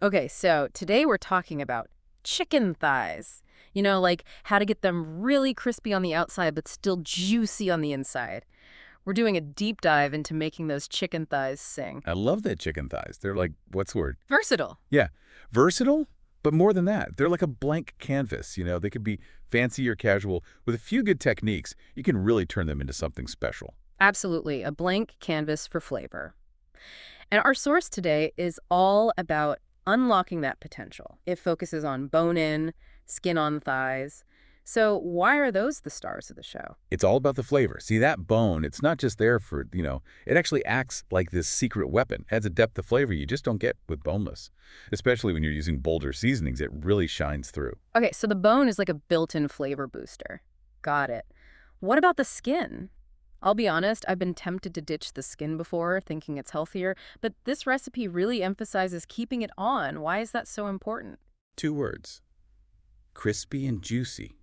Okay, so today we're talking about chicken thighs. Like how to get them really crispy on the outside but still juicy on the inside. We're doing a deep dive into making those chicken thighs sing. I love that chicken thighs. They're like, what's the word? Versatile. Yeah, versatile, but more than that. They're like a blank canvas. They could be fancy or casual. With a few good techniques, you can really turn them into something special. Absolutely, a blank canvas for flavor. And our source today is all about unlocking that potential. It focuses on bone-in, skin-on thighs. So why are those the stars of the show? It's all about the flavor. See, that bone, it's not just there it actually acts like this secret weapon, adds a depth of flavor you just don't get with boneless. Especially when you're using bolder seasonings, it really shines through. Okay, so the bone is like a built-in flavor booster. Got it. What about the skin? I'll be honest, I've been tempted to ditch the skin before, thinking it's healthier, but this recipe really emphasizes keeping it on. Why is that so important? Two words: crispy and juicy.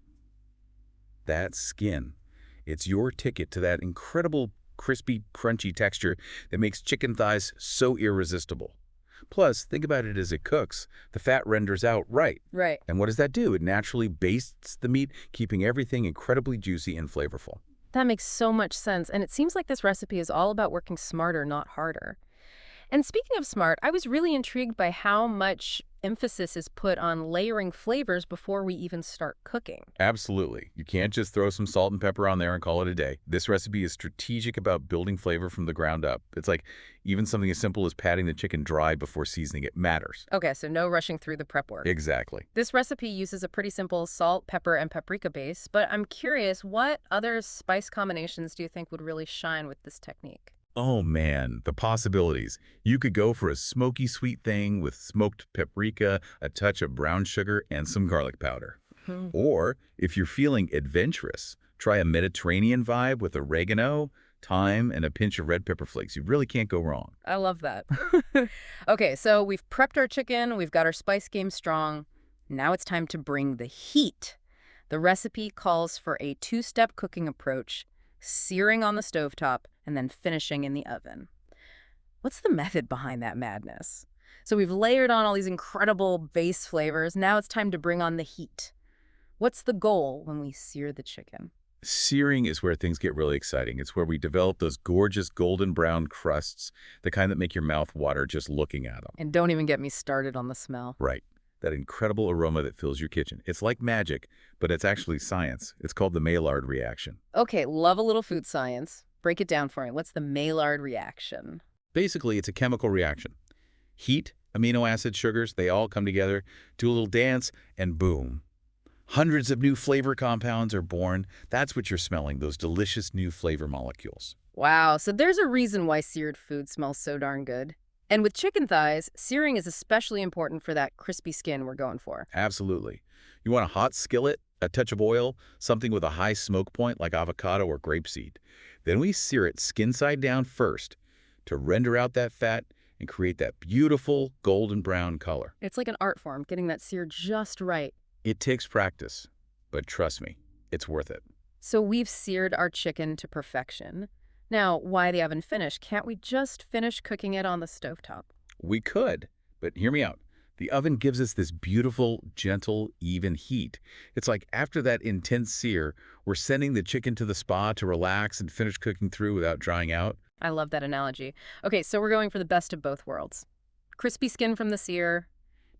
That skin. It's your ticket to that incredible crispy, crunchy texture that makes chicken thighs so irresistible. Plus, think about it as it cooks. The fat renders out right. Right. And what does that do? It naturally bastes the meat, keeping everything incredibly juicy and flavorful. That makes so much sense, and it seems like this recipe is all about working smarter, not harder. And speaking of smart, I was really intrigued by how much emphasis is put on layering flavors before we even start cooking. Absolutely. You can't just throw some salt and pepper on there and call it a day. This recipe is strategic about building flavor from the ground up. It's like even something as simple as patting the chicken dry before seasoning it matters. Okay, so no rushing through the prep work. Exactly. This recipe uses a pretty simple salt, pepper, and paprika base, but I'm curious, what other spice combinations do you think would really shine with this technique? Oh man, the possibilities. You could go for a smoky sweet thing with smoked paprika, a touch of brown sugar, and some garlic powder. Hmm. Or, if you're feeling adventurous, try a Mediterranean vibe with oregano, thyme, and a pinch of red pepper flakes. You really can't go wrong. I love that. Okay, so we've prepped our chicken, we've got our spice game strong. Now it's time to bring the heat. The recipe calls for a two-step cooking approach, searing on the stovetop and then finishing in the oven. What's the method behind that madness? So we've layered on all these incredible base flavors. Now it's time to bring on the heat. What's the goal when we sear the chicken? Searing is where things get really exciting. It's where we develop those gorgeous golden brown crusts, the kind that make your mouth water just looking at them. And don't even get me started on the smell. Right. That incredible aroma that fills your kitchen. It's like magic, but it's actually science. It's called the Maillard reaction. Okay, love a little food science. Break it down for me. What's the Maillard reaction? Basically, it's a chemical reaction. Heat, amino acid, sugars, they all come together, do a little dance, and boom. Hundreds of new flavor compounds are born. That's what you're smelling, those delicious new flavor molecules. Wow, so there's a reason why seared food smells so darn good. And with chicken thighs, searing is especially important for that crispy skin we're going for. Absolutely. You want a hot skillet, a touch of oil, something with a high smoke point like avocado or grapeseed. Then we sear it skin side down first to render out that fat and create that beautiful golden brown color. It's like an art form, getting that sear just right. It takes practice, but trust me, it's worth it. So we've seared our chicken to perfection. Now, why the oven finish? Can't we just finish cooking it on the stovetop? We could, but hear me out. The oven gives us this beautiful, gentle, even heat. It's like after that intense sear, we're sending the chicken to the spa to relax and finish cooking through without drying out. I love that analogy. Okay, so we're going for the best of both worlds. Crispy skin from the sear,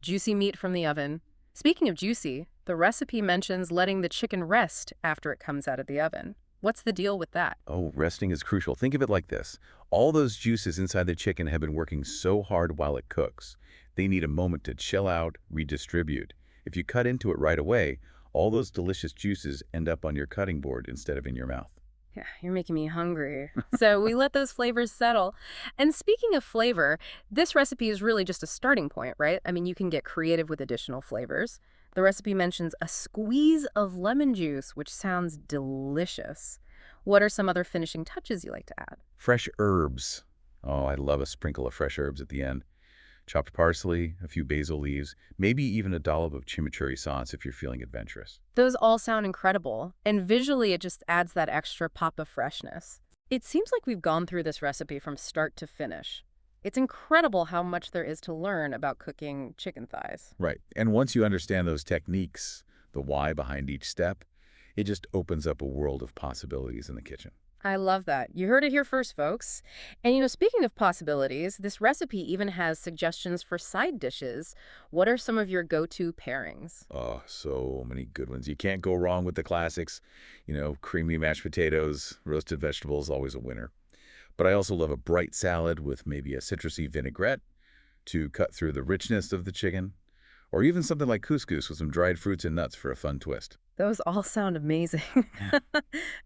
juicy meat from the oven. Speaking of juicy, the recipe mentions letting the chicken rest after it comes out of the oven. What's the deal with that? Oh, resting is crucial. Think of it like this. All those juices inside the chicken have been working so hard while it cooks. They need a moment to chill out, redistribute. If you cut into it right away, all those delicious juices end up on your cutting board instead of in your mouth. Yeah, you're making me hungry. So we let those flavors settle. And speaking of flavor, this recipe is really just a starting point, right? I mean, you can get creative with additional flavors. The recipe mentions a squeeze of lemon juice, which sounds delicious. What are some other finishing touches you like to add? Fresh herbs. Oh, I love a sprinkle of fresh herbs at the end. Chopped parsley, a few basil leaves, maybe even a dollop of chimichurri sauce if you're feeling adventurous. Those all sound incredible, and visually it just adds that extra pop of freshness. It seems like we've gone through this recipe from start to finish. It's incredible how much there is to learn about cooking chicken thighs. Right. And once you understand those techniques, the why behind each step, it just opens up a world of possibilities in the kitchen. I love that. You heard it here first, folks. And speaking of possibilities, this recipe even has suggestions for side dishes. What are some of your go-to pairings? Oh, so many good ones. You can't go wrong with the classics. Creamy mashed potatoes, roasted vegetables, always a winner. But I also love a bright salad with maybe a citrusy vinaigrette to cut through the richness of the chicken, or even something like couscous with some dried fruits and nuts for a fun twist. Those all sound amazing. Yeah.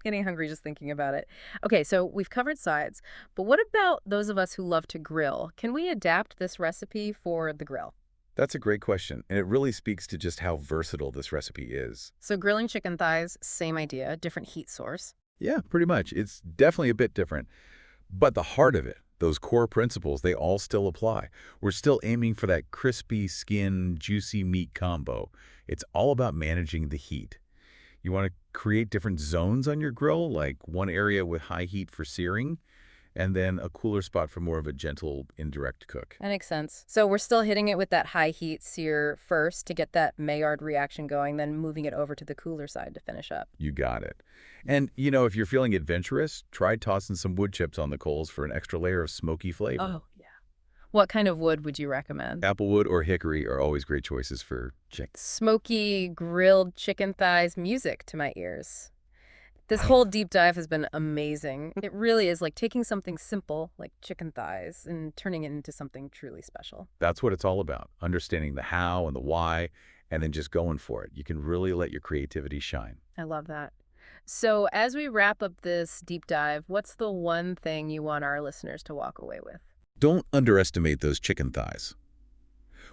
Getting hungry just thinking about it. Okay, so we've covered sides, but what about those of us who love to grill? Can we adapt this recipe for the grill? That's a great question, and it really speaks to just how versatile this recipe is. So grilling chicken thighs, same idea, different heat source. Yeah, pretty much. It's definitely a bit different. But the heart of it, those core principles, they all still apply. We're still aiming for that crispy skin, juicy meat combo. It's all about managing the heat. You want to create different zones on your grill, like one area with high heat for searing, and then a cooler spot for more of a gentle, indirect cook. That makes sense. So we're still hitting it with that high heat sear first to get that Maillard reaction going, then moving it over to the cooler side to finish up. You got it. And, if you're feeling adventurous, try tossing some wood chips on the coals for an extra layer of smoky flavor. Oh, yeah. What kind of wood would you recommend? Applewood or hickory are always great choices for chicken. Smoky grilled chicken thighs music to my ears. This whole deep dive has been amazing. It really is like taking something simple, like chicken thighs, and turning it into something truly special. That's what it's all about, understanding the how and the why, and then just going for it. You can really let your creativity shine. I love that. So, as we wrap up this deep dive, what's the one thing you want our listeners to walk away with? Don't underestimate those chicken thighs.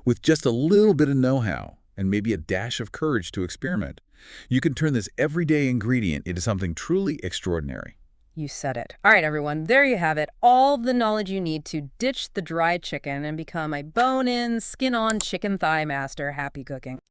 With just a little bit of know-how and maybe a dash of courage to experiment, you can turn this everyday ingredient into something truly extraordinary. You said it. All right, everyone, there you have it. All the knowledge you need to ditch the dry chicken and become a bone-in, skin-on chicken thigh master. Happy cooking.